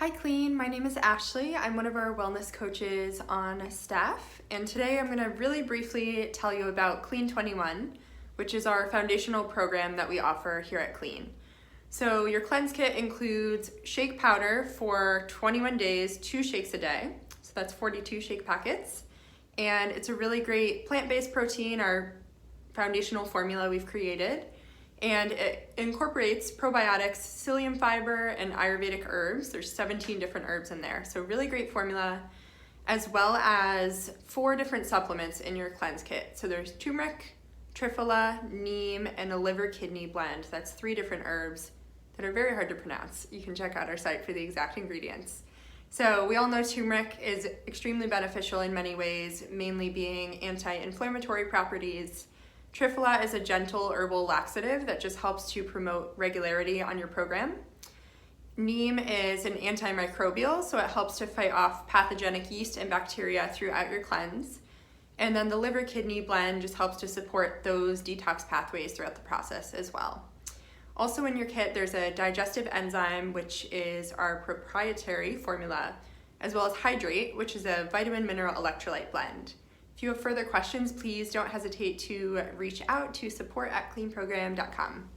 Hi Clean, my name is Ashley. I'm one of our wellness coaches on staff, and today I'm going to really briefly tell you about Clean 21, which is our foundational program that we offer here at Clean. So your cleanse kit includes shake powder for 21 days, 2 shakes a day, so that's 42 shake packets, and it's a really great plant-based protein, our foundational formula we've created. And it incorporates probiotics, psyllium fiber, and Ayurvedic herbs. There's 17 different herbs in there, so really great formula, as well as 4 different supplements in your cleanse kit. So there's turmeric, triphala, neem, and a liver kidney blend. That's 3 different herbs that are very hard to pronounce. You can check out our site for the exact ingredients. So we all know turmeric is extremely beneficial in many ways, mainly being anti-inflammatory properties. Triphala is a gentle herbal laxative that just helps to promote regularity on your program. Neem is an antimicrobial, so it helps to fight off pathogenic yeast and bacteria throughout your cleanse. And then the liver kidney blend just helps to support those detox pathways throughout the process as well. Also in your kit, there's a digestive enzyme, which is our proprietary formula, as well as Hydrate, which is a vitamin mineral electrolyte blend. If you have further questions, please don't hesitate to reach out to support@cleanprogram.com.